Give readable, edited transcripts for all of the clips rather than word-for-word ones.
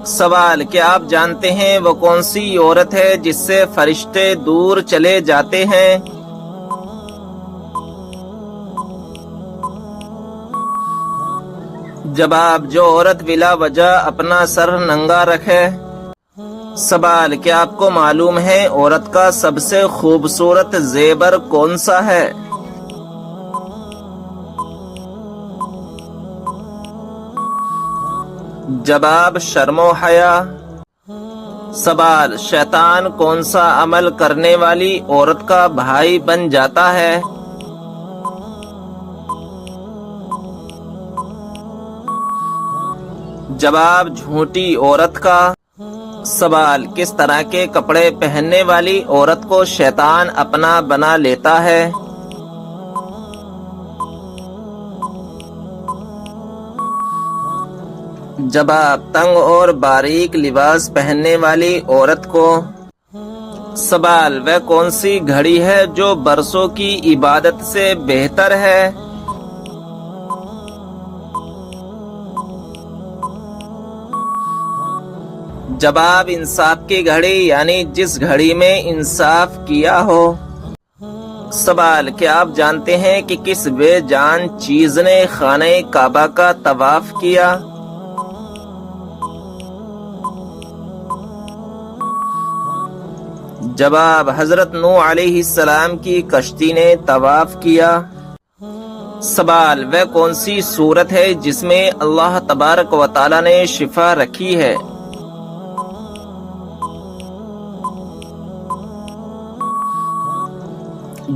سوال: کیا آپ جانتے ہیں وہ کون سی عورت ہے جس سے فرشتے دور چلے جاتے ہیں؟ جواب: جو عورت بلا وجہ اپنا سر ننگا رکھے۔ سوال: کیا آپ کو معلوم ہے عورت کا سب سے خوبصورت زیور کون سا ہے؟ جواب: شرم و حیا۔ سوال: شیطان کون سا عمل کرنے والی عورت کا بھائی بن جاتا ہے؟ جواب: جھوٹی عورت کا۔ سوال: کس طرح کے کپڑے پہننے والی عورت کو شیطان اپنا بنا لیتا ہے؟ جواب: تنگ اور باریک لباس پہننے والی عورت کو۔ سوال: وہ کون سی گھڑی ہے جو برسوں کی عبادت سے بہتر ہے؟ جواب: انصاف کی گھڑی، یعنی جس گھڑی میں انصاف کیا ہو۔ سوال: کیا آپ جانتے ہیں کہ کس بے جان چیز نے خانہ کعبہ کا طواف کیا؟ جواب: حضرت نوح علیہ السلام کی کشتی نے طواف کیا۔ سوال: وہ کون سی سورت ہے جس میں اللہ تبارک و تعالی نے شفا رکھی ہے؟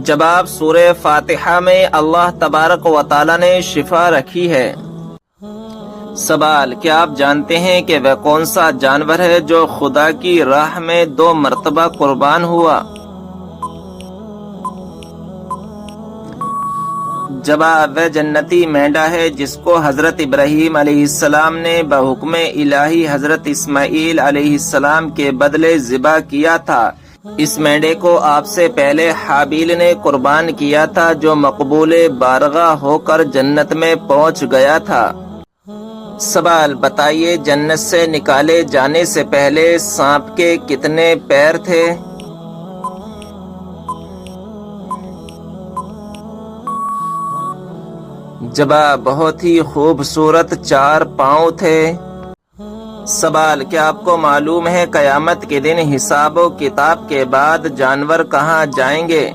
جواب: سورہ فاتحہ میں اللہ تبارک و تعالی نے شفا رکھی ہے۔ سوال: کیا آپ جانتے ہیں کہ وہ کون سا جانور ہے جو خدا کی راہ میں 2 مرتبہ قربان ہوا؟ جواب: وہ جنتی مینڈا ہے جس کو حضرت ابراہیم علیہ السلام نے بحکم الہی حضرت اسماعیل علیہ السلام کے بدلے ذبح کیا تھا۔ اس مینڈے کو آپ سے پہلے حابیل نے قربان کیا تھا جو مقبول بارگاہ ہو کر جنت میں پہنچ گیا تھا۔ سوال: بتائیے جنت سے نکالے جانے سے پہلے سانپ کے کتنے پیر تھے؟ جواب: بہت ہی خوبصورت 4 پاؤں تھے۔ سوال: کیا آپ کو معلوم ہے قیامت کے دن حساب و کتاب کے بعد جانور کہاں جائیں گے؟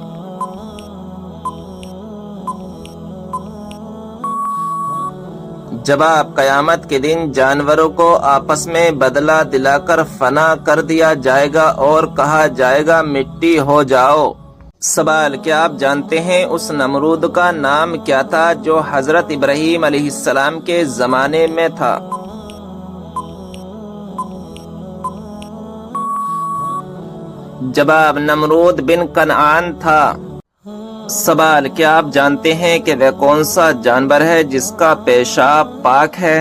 جواب: قیامت کے دن جانوروں کو آپس میں بدلہ دلا کر فنا کر دیا جائے گا اور کہا جائے گا مٹی ہو جاؤ۔ سوال: کیا آپ جانتے ہیں اس نمرود کا نام کیا تھا جو حضرت ابراہیم علیہ السلام کے زمانے میں تھا؟ جواب: نمرود بن کنعان تھا۔ سوال: کیا آپ جانتے ہیں کہ وہ کون سا جانور ہے جس کا پیشاب پاک ہے؟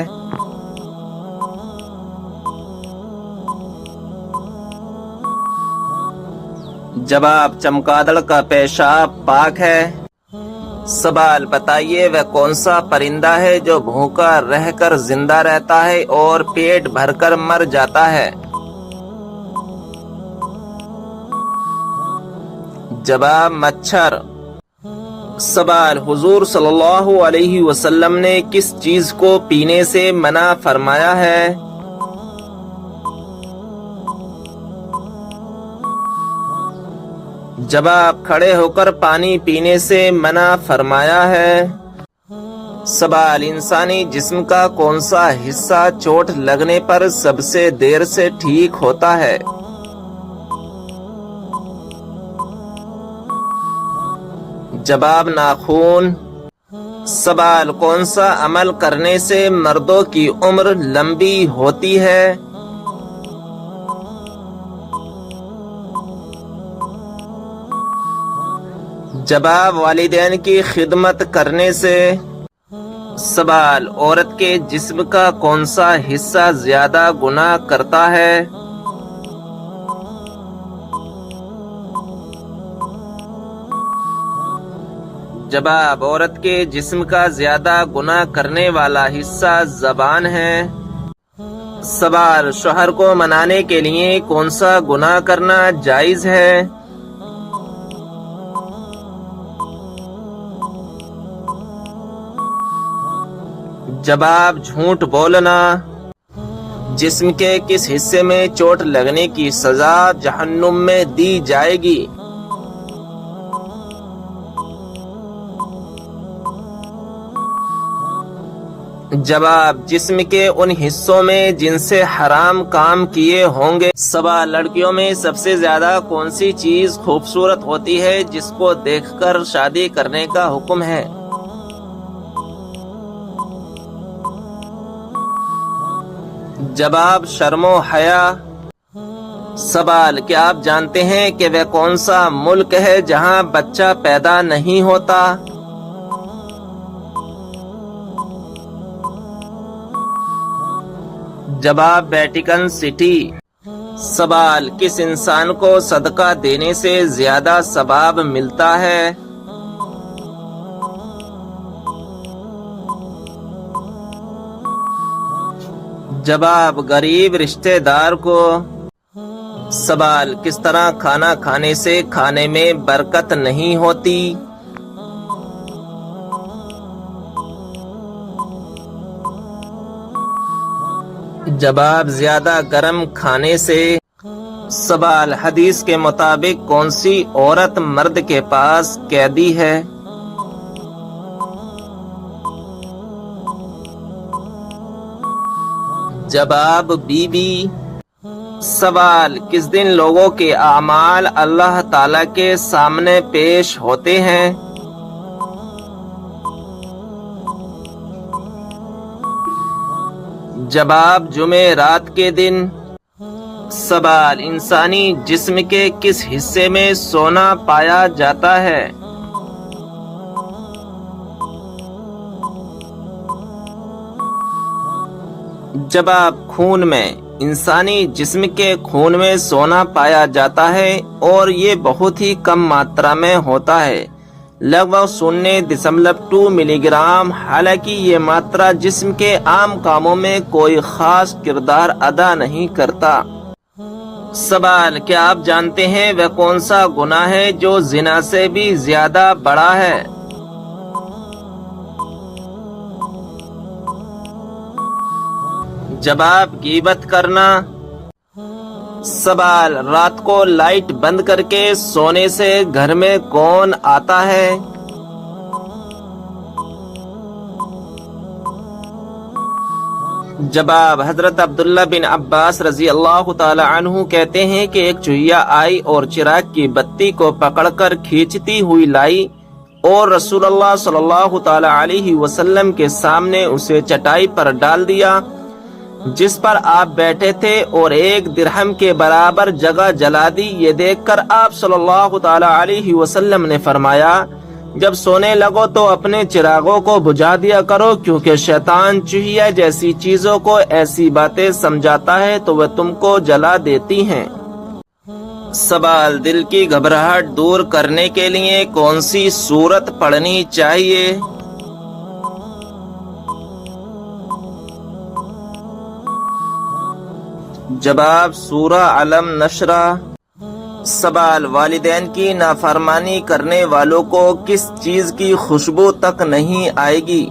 جواب: چمگادڑ کا پیشاب پاک ہے۔ سوال: بتائیے وہ کون سا پرندہ ہے جو بھوکا رہ کر زندہ رہتا ہے اور پیٹ بھر کر مر جاتا ہے؟ جواب: مچھر۔ سوال: حضور صلی اللہ علیہ وسلم نے کس چیز کو پینے سے منع فرمایا ہے؟ جواب: کھڑے ہو کر پانی پینے سے منع فرمایا ہے۔ سوال: انسانی جسم کا کون سا حصہ چوٹ لگنے پر سب سے دیر سے ٹھیک ہوتا ہے؟ جواب: ناخون۔ سوال: کون سا عمل کرنے سے مردوں کی عمر لمبی ہوتی ہے؟ جواب: والدین کی خدمت کرنے سے۔ سوال: عورت کے جسم کا کون سا حصہ زیادہ گناہ کرتا ہے؟ جواب: عورت کے جسم کا زیادہ گناہ کرنے والا حصہ زبان ہے۔ سوال، شوہر کو منانے کے لیے کون سا گناہ کرنا جائز ہے؟ جواب، جھوٹ بولنا۔ جسم کے کس حصے میں چوٹ لگنے کی سزا جہنم میں دی جائے گی؟ جواب، جسم کے ان حصوں میں جن سے حرام کام کیے ہوں گے۔ سوال، لڑکیوں میں سب سے زیادہ کون سی چیز خوبصورت ہوتی ہے جس کو دیکھ کر شادی کرنے کا حکم ہے؟ جواب، شرم و حیا۔ سوال، کیا آپ جانتے ہیں کہ وہ کون سا ملک ہے جہاں بچہ پیدا نہیں ہوتا؟ جواب، ویٹیکن سٹی۔ سوال، کس انسان کو صدقہ دینے سے زیادہ ثواب ملتا ہے؟ جواب، غریب رشتہ دار کو۔ سوال، کس طرح کھانا کھانے سے کھانے میں برکت نہیں ہوتی؟ جواب، زیادہ گرم کھانے سے۔ سوال، حدیث کے مطابق کون سی عورت مرد کے پاس قیدی ہے؟ جواب، بی بی۔ سوال، کس دن لوگوں کے اعمال اللہ تعالی کے سامنے پیش ہوتے ہیں؟ جواب، جمعرات کے دن۔ سوال، انسانی جسم کے کس حصے میں سونا پایا جاتا ہے؟ جواب، خون میں۔ انسانی جسم کے خون میں سونا پایا جاتا ہے اور یہ بہت ہی کم ماترا میں ہوتا ہے، لگ بھگ 0.2 ملی گرام۔ حالانکہ یہ ماترا جسم کے عام کاموں میں کوئی خاص کردار ادا نہیں کرتا۔ سوال، کیا آپ جانتے ہیں وہ کون سا گناہ ہے جو زنا سے بھی زیادہ بڑا ہے؟ جواب، غیبت کرنا۔ سوال، رات کو لائٹ بند کر کے سونے سے گھر میں کون آتا ہے؟ جواب، حضرت عبداللہ بن عباس رضی اللہ تعالی عنہ کہتے ہیں کہ ایک چوہیا آئی اور چراغ کی بتی کو پکڑ کر کھینچتی ہوئی لائی اور رسول اللہ صلی اللہ تعالی علیہ وسلم کے سامنے اسے چٹائی پر ڈال دیا جس پر آپ بیٹھے تھے، اور 1 درہم کے برابر جگہ جلا دی۔ یہ دیکھ کر آپ صلی اللہ تعالی علیہ وسلم نے فرمایا، جب سونے لگو تو اپنے چراغوں کو بجھا دیا کرو، کیونکہ شیطان چوہیا جیسی چیزوں کو ایسی باتیں سمجھاتا ہے تو وہ تم کو جلا دیتی ہیں۔ سوال، دل کی گھبراہٹ دور کرنے کے لیے کون سی سورت پڑھنی چاہیے؟ جواب، سورہ علم نشرہ۔ سوال، والدین کی نافرمانی کرنے والوں کو کس چیز کی خوشبو تک نہیں آئے گی؟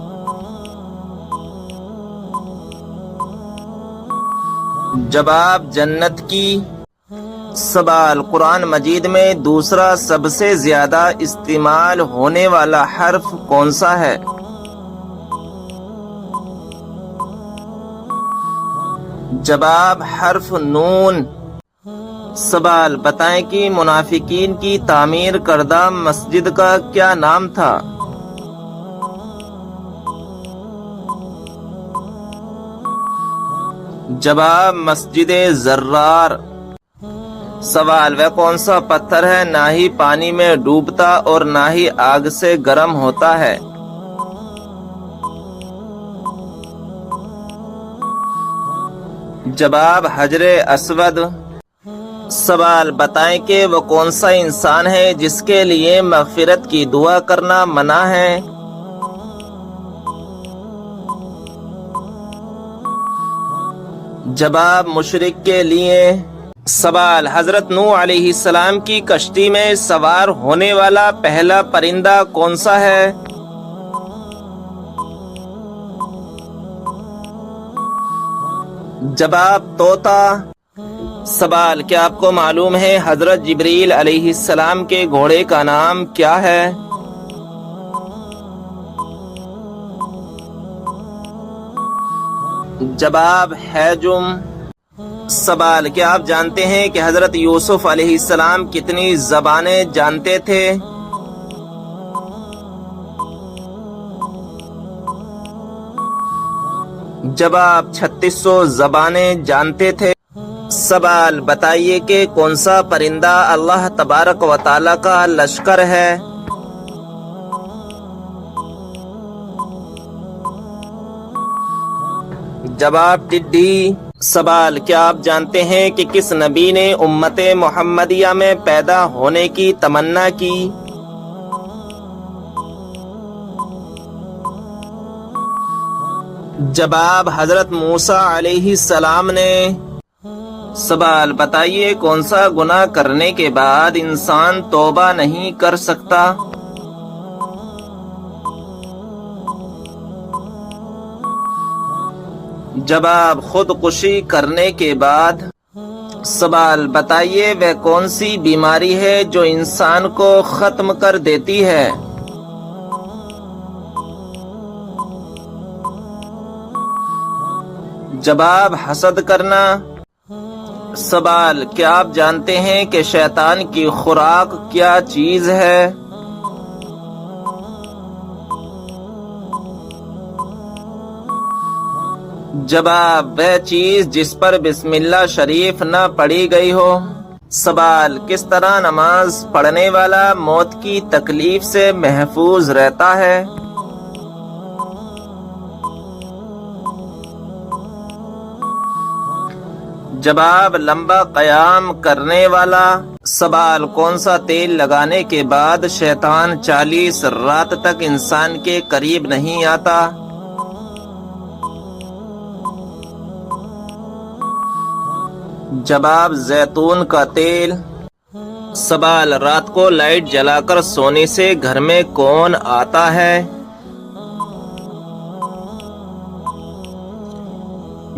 جواب، جنت کی۔ سوال، قرآن مجید میں دوسرا سب سے زیادہ استعمال ہونے والا حرف کون سا ہے؟ جواب، حرف نون۔ سوال، بتائیں کہ منافقین کی تعمیر کردہ مسجد کا کیا نام تھا؟ جواب، مسجد زرار۔ سوال، وہ کون سا پتھر ہے نہ ہی پانی میں ڈوبتا اور نہ ہی آگ سے گرم ہوتا ہے؟ جواب، حجر اسود۔ سوال، بتائیں کہ وہ کون سا انسان ہے جس کے لیے مغفرت کی دعا کرنا منع ہے؟ جواب مشرک کے لیے۔ سوال، حضرت نوح علیہ السلام کی کشتی میں سوار ہونے والا پہلا پرندہ کون سا ہے؟ جواب طوطا۔ سوال، کیا آپ کو معلوم ہے حضرت جبریل علیہ السلام کے گھوڑے کا نام کیا ہے؟ جواب حجم۔ سوال، کیا آپ جانتے ہیں کہ حضرت یوسف علیہ السلام کتنی زبانیں جانتے تھے؟ جواب 3600 زبانیں جانتے تھے۔ سوال، بتائیے کہ کون سا پرندہ اللہ تبارک و تعالی کا لشکر ہے؟ جواب ٹڈی۔ سوال، کیا آپ جانتے ہیں کہ کس نبی نے امت محمدیہ میں پیدا ہونے کی تمنا کی؟ جواب حضرت موسیٰ علیہ السلام نے۔ سوال، بتائیے کون سا گناہ کرنے کے بعد انسان توبہ نہیں کر سکتا؟ جواب خودکشی کرنے کے بعد۔ سوال، بتائیے وہ کون سی بیماری ہے جو انسان کو ختم کر دیتی ہے؟ جواب حسد کرنا۔ سوال، کیا آپ جانتے ہیں کہ شیطان کی خوراک کیا چیز ہے؟ جواب وہ چیز جس پر بسم اللہ شریف نہ پڑھی گئی ہو۔ سوال، کس طرح نماز پڑھنے والا موت کی تکلیف سے محفوظ رہتا ہے؟ جواب لمبا قیام کرنے والا۔ سوال، کون سا تیل لگانے کے بعد شیطان 40 رات تک انسان کے قریب نہیں آتا؟ جواب زیتون کا تیل۔ سوال، رات کو لائٹ جلا کر سونے سے گھر میں کون آتا ہے؟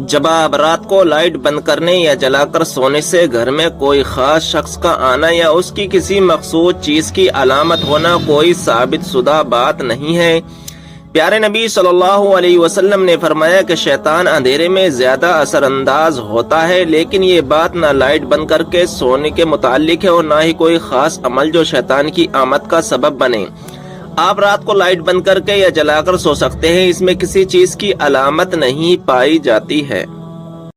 جواب رات کو لائٹ بند کرنے یا جلا کر سونے سے گھر میں کوئی خاص شخص کا آنا یا اس کی کسی مخصوص چیز کی علامت ہونا کوئی ثابت شدہ بات نہیں ہے۔ پیارے نبی صلی اللہ علیہ وسلم نے فرمایا کہ شیطان اندھیرے میں زیادہ اثر انداز ہوتا ہے، لیکن یہ بات نہ لائٹ بند کر کے سونے کے متعلق ہے اور نہ ہی کوئی خاص عمل جو شیطان کی آمد کا سبب بنے۔ آپ رات کو لائٹ بند کر کے یا جلا کر سو سکتے ہیں، اس میں کسی چیز کی علامت نہیں پائی جاتی ہے۔